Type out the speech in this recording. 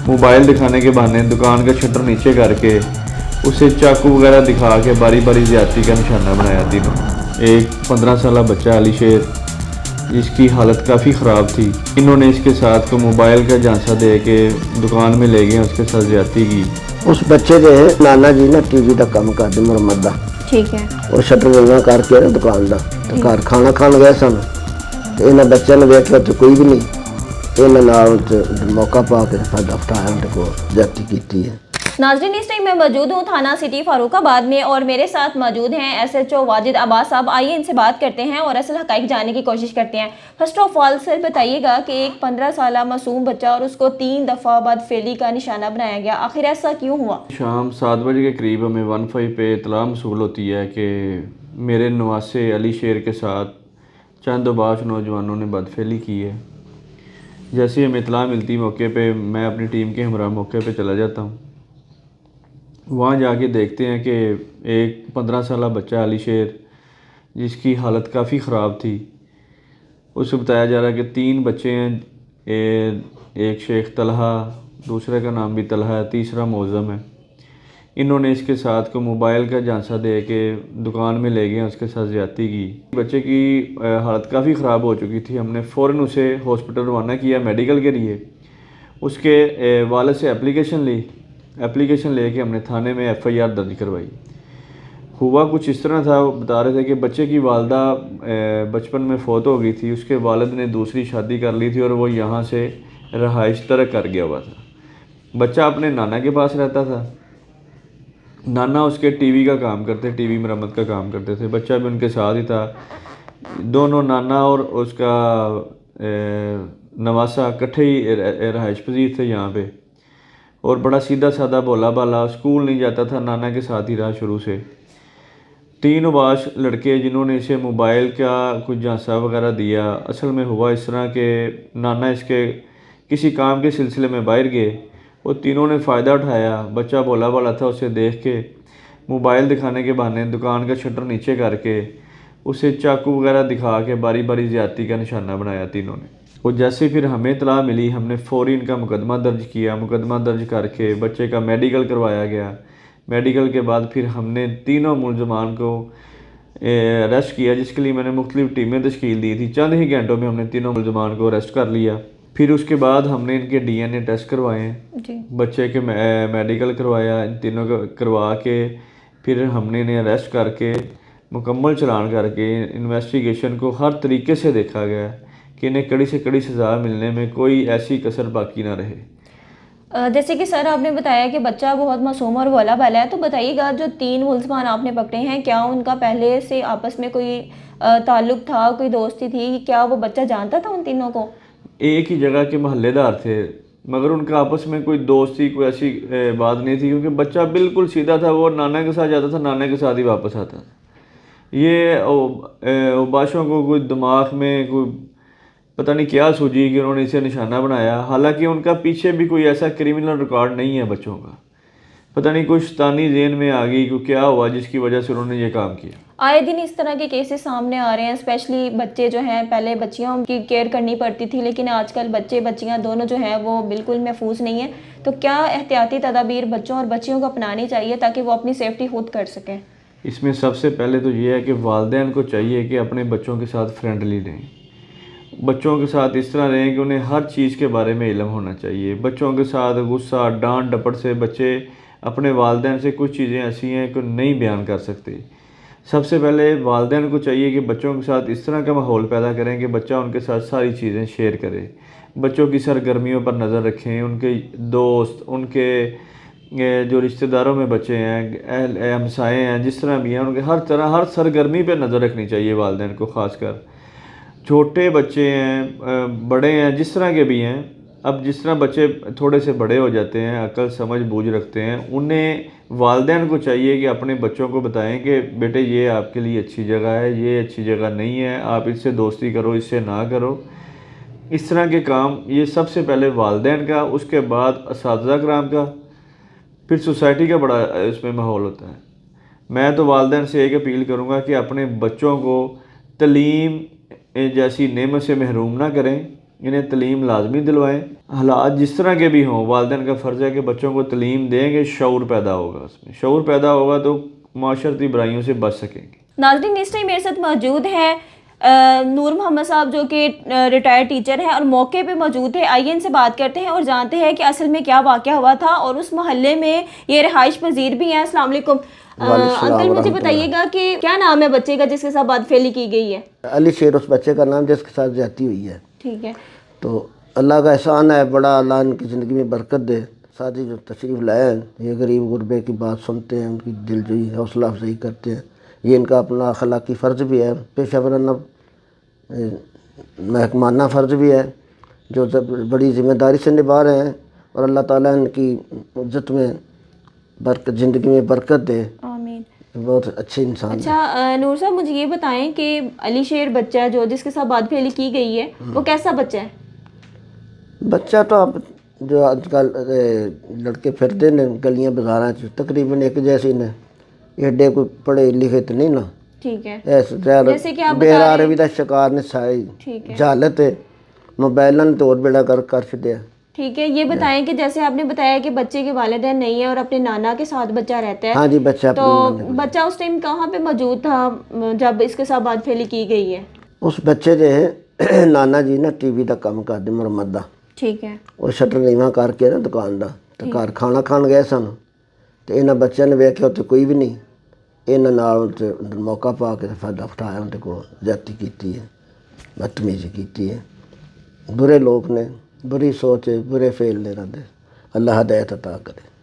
Mobile दिखाने के बहाने दुकान का शटर नीचे करके उसे चाकू वगैरह दिखा के बारी बारी ज़्यादती का निशाना बनाया तीनों। एक 15 साल बच्चा अली शेर, जिसकी हालत काफ़ी ख़राब थी, इन्होंने इसके साथ को मोबाइल का झांसा दे के दुकान में ले गए, उसके साथ ज़्यादती की। उस बच्चे दे नाना जी ने टीवी का काम करते मुरम्मत का, ठीक है, और शटर वगैरह करके ना दुकान का तो घर खाना खान गए सन। तो इन्होंने बच्चे ने वेख लिया कोई भी नहीं, इन्होंने मौका पा के साडा फटाया को ज़्यादती की है। नाज़रीन, इस टाइम मैं मौजूद हूँ थाना सिटी फारूकाबाद में और मेरे साथ मौजूद हैं SHO वाजिद अब्बास साहब। आइए इनसे बात करते हैं और असल हक़ाइक़ जानने की कोशिश करते हैं। फर्स्ट ऑफ ऑल सर बताइएगा कि एक 15 साल मासूम बच्चा और उसको 3 दफ़ा बदफेली का निशाना बनाया गया, आखिर ऐसा क्यों हुआ? शाम 7 बजे के करीब हमें 15 पे इतला मसूल होती है कि मेरे नवासे अली शेर के साथ चंद बाश नौजवानों ने बदफेली की है। जैसे हमें इतला मिलती मौके पे, मैं अपनी टीम के हमरा मौके पे चला जाता हूँ। वहाँ जाके देखते हैं कि एक 15 साल बच्चा अली शेर, जिसकी हालत काफ़ी ख़राब थी, उसे बताया जा रहा है कि 3 बच्चे हैं, एक शेख तलहा, दूसरे का नाम भी तलहा है, तीसरा मौज़म है। इन्होंने इसके साथ को मोबाइल का झांसा दे के दुकान में ले गए, उसके साथ ज़्यादती की। बच्चे की हालत काफ़ी ख़राब हो चुकी थी। हमने फ़ौरन उसे हॉस्पिटल रवाना किया मेडिकल के लिए। उसके वालिद से एप्लीकेशन लेके हमने थाने में FIR दर्ज करवाई। हुआ कुछ इस तरह था, बता रहे थे कि बच्चे की वालदा बचपन में फ़ौत हो गई थी, उसके वालिद ने दूसरी शादी कर ली थी और वो यहाँ से रहाइश तर्क कर गया हुआ था। बच्चा अपने नाना के पास रहता था, नाना उसके टीवी का काम करते, टीवी मरम्मत का काम करते थे, बच्चा भी उनके साथ ही था। दोनों नाना और उसका नवासा इकट्ठे ही रहाइश पजीर थे यहाँ पे, और बड़ा सीधा साधा भोला भाला, स्कूल नहीं जाता था, नाना के साथ ही रहा शुरू से। 3 उबाश लड़के जिन्होंने इसे मोबाइल का कुछ झांसा वगैरह दिया, असल में हुआ इस तरह के नाना इसके किसी काम के सिलसिले में बाहर गए, वो तीनों ने फ़ायदा उठाया। बच्चा भोला भाला था, उसे देख के मोबाइल दिखाने के बहाने दुकान का शटर नीचे करके उसे चाकू वगैरह दिखा के बारी बारी ज़्यादती का निशाना बनाया तीनों ने। और जैसे फिर हमें इत्तला मिली, हमने फ़ौरी इनका मुकदमा दर्ज किया। मुकदमा दर्ज करके बच्चे का मेडिकल करवाया गया। मेडिकल के बाद फिर हमने तीनों मुलजमान को अरेस्ट किया, जिसके लिए मैंने मुख्तलिफ टीमें तश्कील दी थी। चंद ही घंटों में हमने तीनों मुलजमान को अरेस्ट कर लिया। फिर उसके बाद हमने इनके DNA टेस्ट करवाए, बच्चे के मेडिकल करवाया, इन तीनों को करवा के फिर हमने इन्हें अरेस्ट करके मुकम्मल चालान करके इन्वेस्टिगेशन को हर तरीके से देखा गया कि इन्हें कड़ी से कड़ी सज़ा मिलने में कोई ऐसी कसर बाकी ना रहे। जैसे कि सर आपने बताया कि बच्चा बहुत मासूम और भोला भाला है, तो बताइएगा जो 3 मुलजमान आपने पकड़े हैं, क्या उनका पहले से आपस में कोई ताल्लुक़ था, कोई दोस्ती थी? क्या वो बच्चा जानता था उन तीनों को? एक ही जगह के महल्लेदार थे, मगर उनका आपस में कोई दोस्ती कोई ऐसी बात नहीं थी, क्योंकि बच्चा बिल्कुल सीधा था। वो नाना के साथ जाता था, नाना के साथ ही वापस आता था। ये उबाशों को कोई दिमाग में कोई पता नहीं क्या सूझी कि उन्होंने इसे निशाना बनाया। हालांकि उनका पीछे भी कोई ऐसा क्रिमिनल रिकॉर्ड नहीं है बच्चों का। पता नहीं कुछ शैतानी ज़हन में आ गई कि क्या हुआ जिसकी वजह से उन्होंने ये काम किया। आए दिन इस तरह के केसेस सामने आ रहे हैं, स्पेशली बच्चे जो हैं, पहले बच्चियों की केयर करनी पड़ती थी, लेकिन आजकल बच्चे बच्चियां दोनों जो हैं वो बिल्कुल महफूज नहीं है। तो क्या एहतियाती तदाबीर बच्चों और बच्चियों को अपनानी चाहिए ताकि वो अपनी सेफ्टी खुद कर सकें? इसमें सबसे पहले तो ये है कि वालिदैन को चाहिए कि अपने बच्चों के साथ फ्रेंडली रहें। बच्चों के साथ इस तरह रहें कि उन्हें हर चीज़ के बारे में इल्म होना चाहिए। बच्चों के साथ गुस्सा डांट डपट से बच्चे अपने वालिदैन से कुछ चीज़ें ऐसी हैं कि नहीं बयान कर सकते। सबसे पहले वालिदैन को चाहिए कि बच्चों के साथ इस तरह का माहौल पैदा करें कि बच्चा उनके साथ सारी चीज़ें शेयर करे। बच्चों की सरगर्मियों पर नज़र रखें, उनके दोस्त, उनके जो रिश्तेदारों में बच्चे हैं, हमसाए हैं, जिस तरह भी हैं, उनके हर सरगर्मी पर नज़र रखनी चाहिए वालिदैन को। ख़ासकर छोटे बच्चे हैं, बड़े हैं, जिस तरह के भी हैं। अब जिस तरह बच्चे थोड़े से बड़े हो जाते हैं, अक्ल समझ बूझ रखते हैं, उन्हें वालिदैन को चाहिए कि अपने बच्चों को बताएं कि बेटे ये आपके लिए अच्छी जगह है, ये अच्छी जगह नहीं है, आप इससे दोस्ती करो, इससे ना करो। इस तरह के काम ये सबसे पहले वालिदैन का, उसके बाद असातिज़ा कराम का, फिर सोसाइटी का बड़ा इसमें माहौल होता है। मैं तो वालिदैन से एक अपील करूँगा कि अपने बच्चों को तलीम जैसी नेमत से महरूम ना करें। انہیں تعلیم لازمی دلوائیں. حالات جس طرح کے بھی ہوں والدین کا فرض ہے کہ بچوں کو تعلیم دیں گے, شعور پیدا ہوگا, اس میں شعور پیدا ہوگا تو معاشرتی برائیوں سے بچ سکیں گے. ناظرین اس ٹائم میرے ساتھ موجود ہیں نور محمد صاحب جو کہ ریٹائرڈ ٹیچر ہیں اور موقع پہ موجود ہے. آئیے ان سے بات کرتے ہیں اور جانتے ہیں کہ اصل میں کیا واقعہ ہوا تھا, اور اس محلے میں یہ رہائش پذیر بھی ہیں. السلام علیکم انکل, مجھے بتائیے گا کہ کیا نام ہے بچے کا جس کے ساتھ بدفعلی کی گئی ہے؟ علی شیر اس بچے کا نام جس کے ساتھ زیادتی ہوئی ہے. ٹھیک ہے. تو اللہ کا احسان ہے بڑا, اللہ ان کی زندگی میں برکت دے. ساتھ ہی جو تشریف لائے ہیں یہ غریب غربے کی بات سنتے ہیں, ان کی دلجوئی حوصلہ افزائی کرتے ہیں. یہ ان کا اپنا اخلاقی فرض بھی ہے, پیشہ ورانہ محکمانہ فرض بھی ہے جو بڑی ذمہ داری سے نبھا رہے ہیں. اور اللہ تعالیٰ ان کی عزت میں زندگی میں برکت دے. آمین. بہت اچھے انسان ہیں. اچھا نور صاحب, مجھے یہ بتائیں کہ علی شیر بچہ جو جس کے ساتھ بدفعلی کی گئی ہے وہ کیسا بچہ ہے؟ بچہ تو اب جو آج کل لڑکے پھرتے ہیں گلیاں بازاراں تقریباً ایک جیسے نے, ایڈے کوئی پڑھے لکھے تو نہیں نا. ٹھیک ہے. ایسے بے روی کا شکار نے ساری جہالت ہے, موبائل نے تو اور بیڑا کر چھڈیا. ٹھیک ہے. یہ بتائیں کہ جیسے آپ نے بتایا کہ بچے کے والدین نہیں ہیں اور اپنے نانا کے ساتھ بچہ رہتا ہے. ہاں جی, بچہ تو بچہ اس ٹائم کہاں پہ موجود تھا جب اس کے ساتھ بدفعلی کی گئی ہے؟ اس بچے جو ہے نانا جی نا ٹی وی کا کام کرتے مرمت کا. ٹھیک ہے. وہ شٹر نیواں کر کے نا دکان کا تو گھر کھانا کھان گئے سن. تو یہاں بچوں نے ویکھیا اتنے کوئی بھی نہیں, یہاں نال موقع پا کے فائدہ اٹھایا, ان کو زیادتی کی ہے, بدتمیزی کی ہے. برے لوگ نے, بری سوچ ہے, برے فعل نے. اللہ ہدایت عطا کرے.